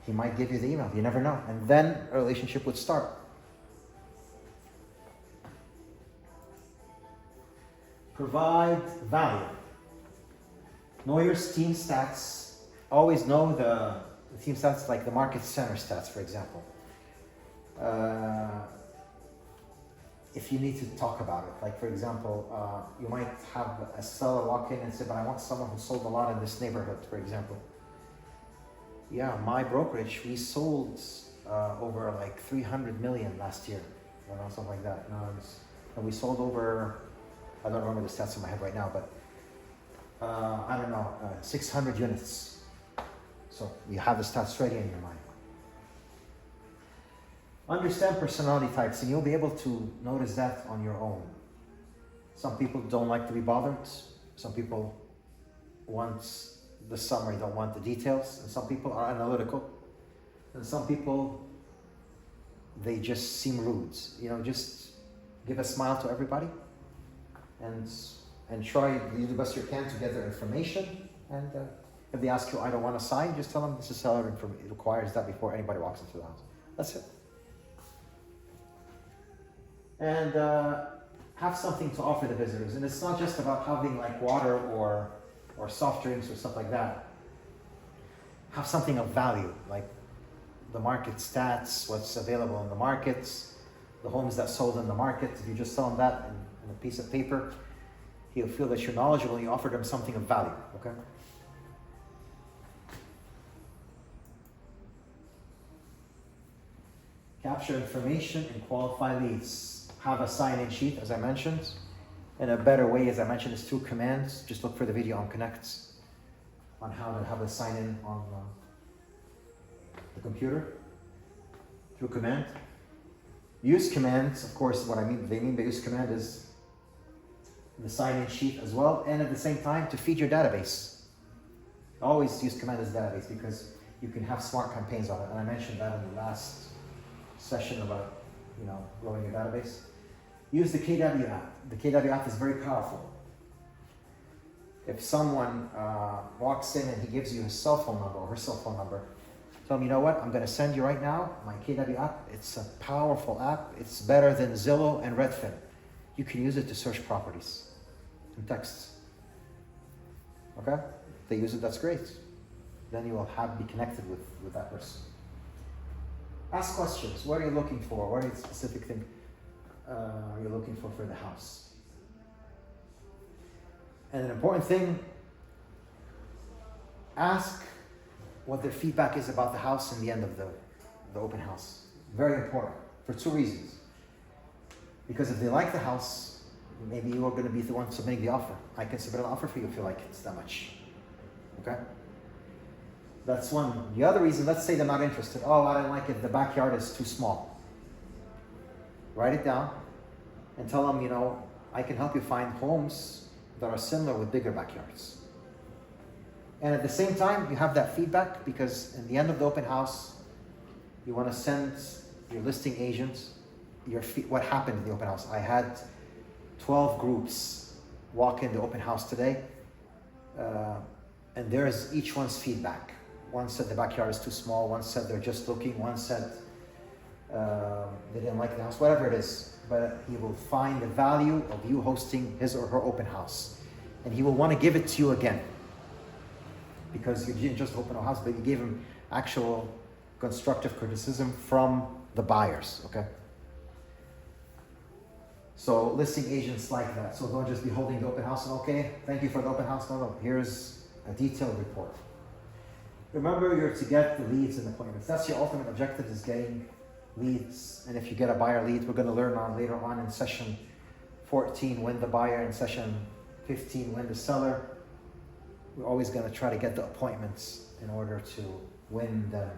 He might give you the email. You never know. And then a relationship would start. Provide value. Know your team stats. Always know the team stats, like the market center stats, for example. If you need to talk about it, like for example, you might have a seller walk in and say, but I want someone who sold a lot in this neighborhood, for example. Yeah, my brokerage, we sold over like 300 million last year, something like that. And we sold over, I don't remember the stats in my head right now, but 600 units. So you have the stats ready in your mind. Understand personality types, and you'll be able to notice that on your own. Some people don't like to be bothered. Some people want the summary, don't want the details. And some people are analytical. And some people, they just seem rude. Just give a smile to everybody. And try to do the best you can to gather information. And if they ask you, I don't want to sign, just tell them this is seller information. It requires that before anybody walks into the house. That's it. And have something to offer the visitors. And it's not just about having like water or soft drinks or stuff like that. Have something of value, like the market stats, what's available in the markets, the homes that sold in the market. If you just tell him that in a piece of paper, he'll feel that you're knowledgeable and you offered him something of value, okay? Capture information and qualify leads. Have a sign-in sheet, as I mentioned. And a better way, as I mentioned, is through commands. Just look for the video on Connects on how to have a sign-in on the computer through command. Use commands, of course, what they mean by use command is the sign-in sheet as well, and at the same time to feed your database. Always use command as database because you can have smart campaigns on it, and I mentioned that in the last session about growing your database. Use the KW app. The KW app is very powerful. If someone walks in and he gives you his cell phone number or her cell phone number, tell him, you know what, I'm going to send you right now my KW app. It's a powerful app. It's better than Zillow and Redfin. You can use it to search properties and texts. Okay? If they use it, that's great. Then you will be connected with that person. Ask questions. What are you looking for? What are the specific thing you're looking for the house? And an important thing, ask what their feedback is about the house in the end of the open house. Very important for two reasons. Because if they like the house, maybe you are going to be the one submitting the offer. I can submit an offer for you if you like it. It's that much. Okay? That's one. The other reason, let's say they're not interested. Oh, I don't like it. The backyard is too small. Write it down and tell them, I can help you find homes that are similar with bigger backyards. And at the same time, you have that feedback because in the end of the open house, you want to send your listing agent what happened in the open house. I had 12 groups walk in the open house today, and there's each one's feedback. One said the backyard is too small, one said they're just looking, one said they didn't like the house, whatever it is. But he will find the value of you hosting his or her open house. And he will want to give it to you again. Because you didn't just open a house, but you gave him actual constructive criticism from the buyers, okay? So listing agents like that. So don't just be holding the open house and okay, thank you for the open house. No, here's a detailed report. Remember, you're to get the leads and appointments. That's your ultimate objective, is getting leads. And if you get a buyer lead, we're going to learn later on in session 14 when the buyer, in session 15 when the seller. We're always going to try to get the appointments in order to win them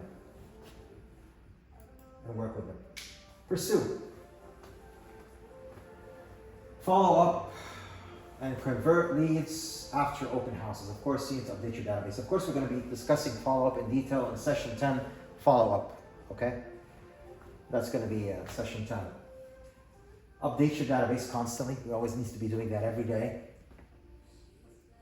and work with them. Pursue. Follow up and convert leads after open houses. Of course, you need to update your database. Of course, we're going to be discussing follow-up in detail in session 10, follow-up, okay? That's going to be session 10. Update your database constantly. We always need to be doing that every day.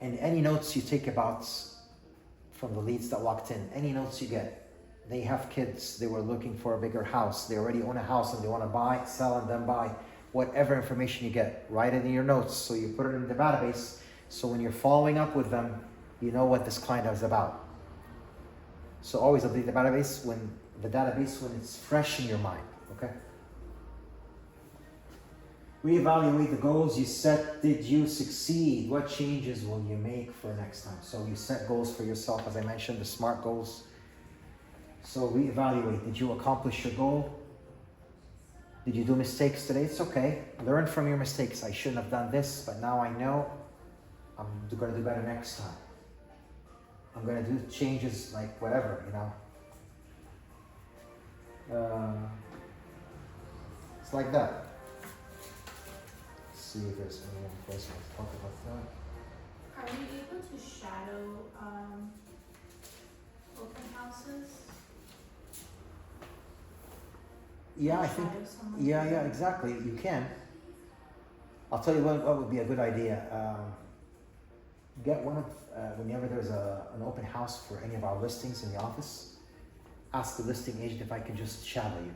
And any notes you take from the leads that walked in, any notes you get, they have kids, they were looking for a bigger house, they already own a house and they want to buy, sell, and then buy. Whatever information you get, write it in your notes so you put it in the database, so when you're following up with them, you know what this client is about. So always update the database when it's fresh in your mind, okay? Reevaluate the goals you set. Did you succeed? What changes will you make for next time? So you set goals for yourself, as I mentioned, the SMART goals. So reevaluate. Did you accomplish your goal? Did you do mistakes today? It's okay. Learn from your mistakes. I shouldn't have done this, but now I know I'm going to do better next time. I'm going to do changes like whatever, It's like that. Let's see if there's anyone else who wants to talk about that. Are we able to shadow open houses? Yeah, I think, yeah, exactly. You can. I'll tell you what would be a good idea. Get one of, whenever there's an open house for any of our listings in the office, ask the listing agent if I can just shadow you.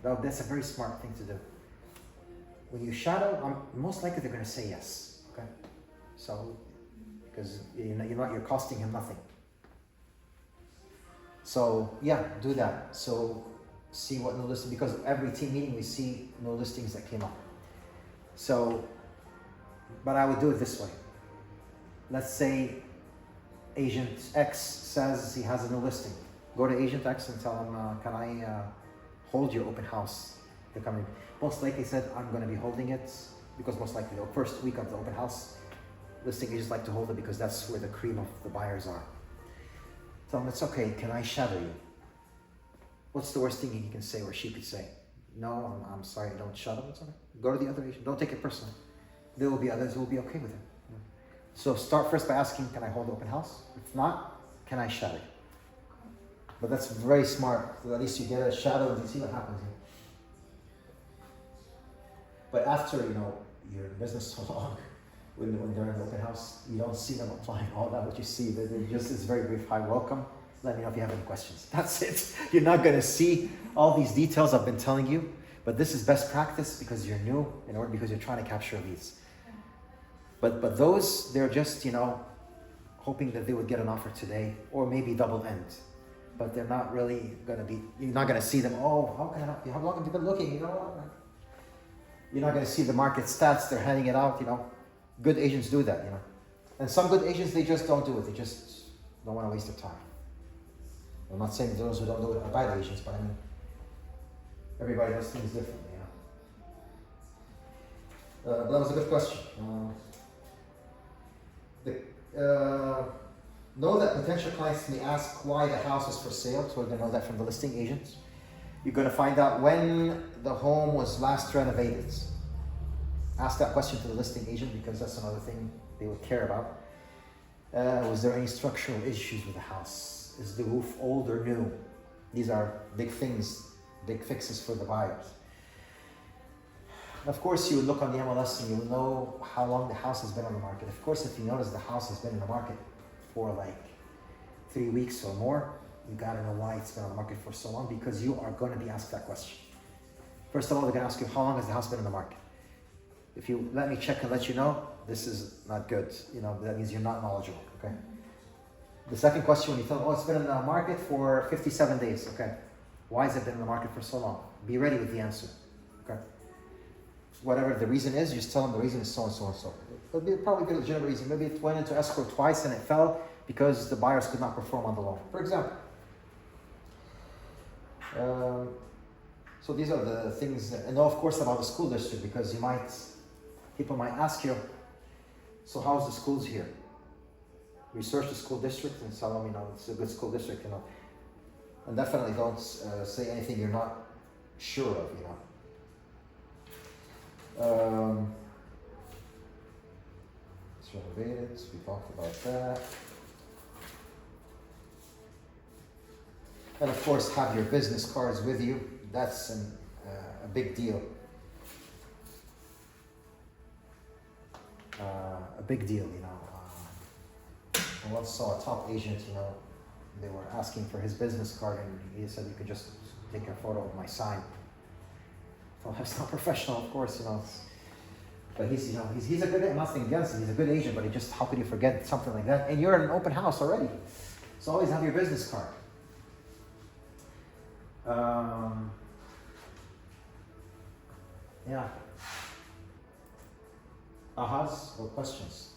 That's a very smart thing to do. When you shadow, most likely they're going to say yes. Okay, so because you're costing him nothing. So yeah, do that. So see what new listing, because every team meeting we see new listings that came up. So, but I would do it this way. Let's say agent X says he has a new listing. Go to agent X and tell him, can I hold your open house? They're coming. Most likely said, I'm going to be holding it, because most likely the first week of the open house, listing agents like to hold it because that's where the cream of the buyers are. Tell them, it's okay, can I shadow you? What's the worst thing he can say or she could say? No, I'm sorry, don't shadow him. It's okay. Go to the other agent, don't take it personally. There will be others who will be okay with it. So start first by asking, can I hold the open house? If not, can I shadow you? But that's very smart. So at least you get a shadow and you see what happens here. But after, you're in business so long, when they're in the open house, you don't see them applying all that. What you see, they just is very brief. Hi, welcome. Let me know if you have any questions. That's it. You're not going to see all these details I've been telling you, but this is best practice because you're new, because you're trying to capture leads. But those, they're just, hoping that they would get an offer today, or maybe double end. But they're not really going to be, you're not going to see them, how can I help you? How long have you been looking? You're not going to see the market stats, they're handing it out, Good agents do that, And some good agents, they just don't do it. They just don't want to waste their time. I'm not saying those who don't do it are bad agents, but I mean, everybody does things differently, That was a good question. Know that potential clients may ask why the house is for sale, so we're going to know that from the listing agents. You're going to find out when the home was last renovated. Ask that question to the listing agent because that's another thing they would care about. Was there any structural issues with the house? Is the roof old or new? These are big things, big fixes for the buyers. Of course, you would look on the MLS and you'll know how long the house has been on the market. Of course, if you notice the house has been in the market for like 3 weeks or more, you gotta know why it's been on the market for so long, because you are going to be asked that question. First of all, they're going to ask you, how long has the house been in the market? If you let me check and let you know, this is not good. That means you're not knowledgeable, okay? The second question, when you tell them, it's been in the market for 57 days, okay? Why has it been in the market for so long? Be ready with the answer, okay? Whatever the reason is, you just tell them the reason is so and so and so. It'll be probably a legitimate reason. Maybe it went into escrow twice and it fell because the buyers could not perform on the loan, for example. So these are the things, and know of course about the school district, because people might ask you, so how's the schools here? Research the school district and tell them, it's a good school district, and definitely don't say anything you're not sure of, It's renovated, we talked about that. And of course, have your business cards with you. That's a big deal. A big deal, I once saw a top agent, they were asking for his business card and he said, you could just take a photo of my sign. Well, that's not professional, of course, but he's a good, I'm not saying against him, he's a good agent, but how could you forget something like that? And you're in an open house already. So always have your business card. Yeah. Ahas or questions?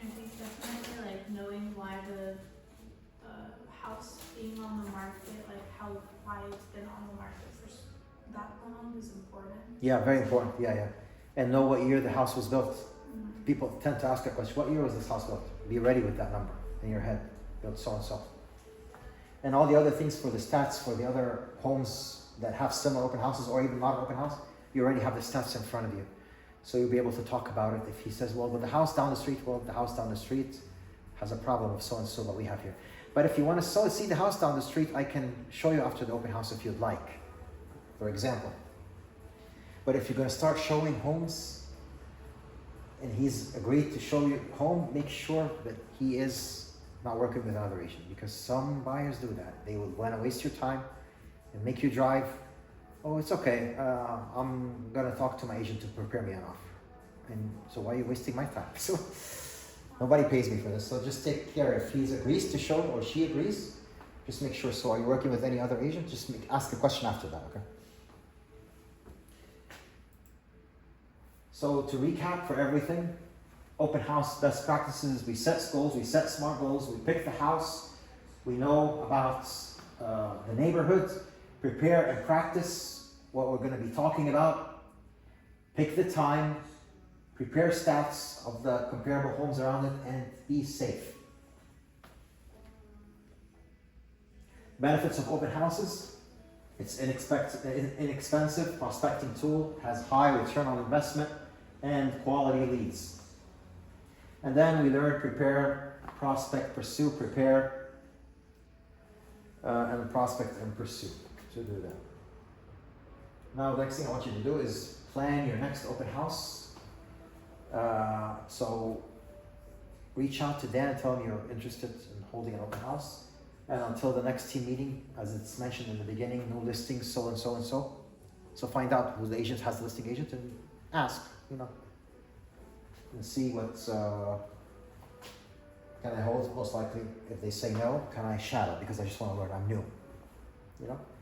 I think definitely knowing why the house being on the market, why it's been on the market for that long is important. Yeah, very important. Yeah. And know what year the house was built. Mm-hmm. People tend to ask that question. What year was this house built? Be ready with that number in your head. Built so and so. And all the other things for the stats for the other homes that have similar open houses or even not an open house, you already have the stats in front of you. So you'll be able to talk about it. If he says, well, with the house down the street, the house down the street has a problem with so and so what we have here. But if you want to see the house down the street, I can show you after the open house if you'd like, for example. But if you're going to start showing homes and he's agreed to show you home, make sure that he is not working with another agent, because some buyers do that. They will want to waste your time and make you drive. Oh, it's okay. I'm going to talk to my agent to prepare me an offer. And so why are you wasting my time? So Nobody pays me for this, so just take care. If he agrees to show or she agrees, just make sure. So are you working with any other agent? Just ask a question after that, okay? So to recap for everything, open house best practices, we set goals, we set SMART goals, we pick the house, we know about the neighborhood, prepare and practice what we're going to be talking about, pick the time, prepare stats of the comparable homes around it, and be safe. Benefits of open houses: it's inexpensive prospecting tool, has high return on investment, and quality leads. And then we learn prepare, prospect, pursue, prepare, and prospect and pursue to do that. Now the next thing I want you to do is plan your next open house. So reach out to Dan and tell him you're interested in holding an open house. And until the next team meeting, as it's mentioned in the beginning, no listings, so and so and so. So find out who the agent has, the listing agent, and ask, and see what's, can I hold? Most likely, if they say no, can I shadow? Because I just want to learn, I'm new.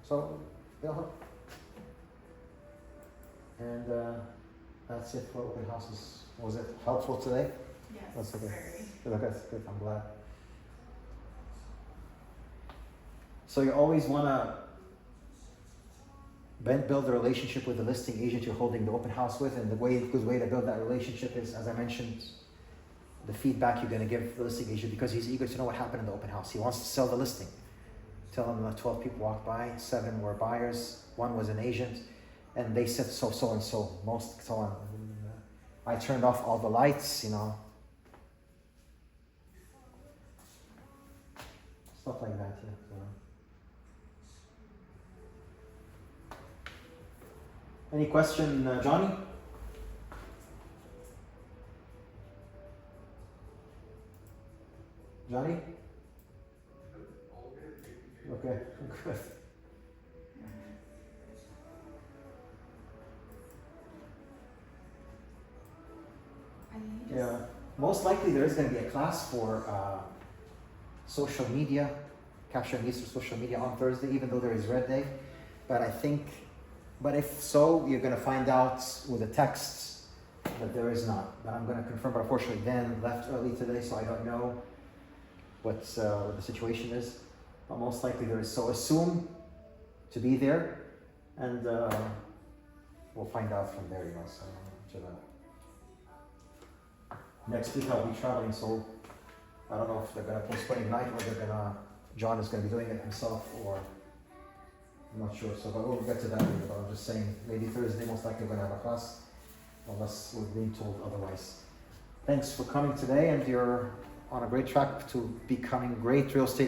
So they'll help. And that's it for open houses. Was it helpful today? Yes, That's okay. very. Good, good, I'm glad. So you always want to build a relationship with the listing agent you're holding the open house with, and the good way to build that relationship is, as I mentioned, the feedback you're going to give the listing agent, because he's eager to know what happened in the open house. He wants to sell the listing. Tell him that 12 people walked by, 7 were buyers, 1 was an agent, and they said so and so, most so on. I turned off all the lights, stuff like that. Yeah. Any question, Johnny? Johnny? Okay, good. I think you just, Yeah, most likely there is going to be a class for social media, capturing leads for social media on Thursday, even though there is red day. But if so, you're going to find out with the texts that there is not. But I'm going to confirm, but unfortunately Dan left early today, so I don't know what the situation is. But most likely there is. So assume to be there, and we'll find out from there, Next week I'll be traveling, so I don't know if they're going to postpone Ignite or John is going to be doing it himself, or I'm not sure. So, but we'll get to that later. But I'm just saying, maybe Thursday most likely we're going to have a class, unless we're being told otherwise. Thanks for coming today, and you're on a great track to becoming great real estate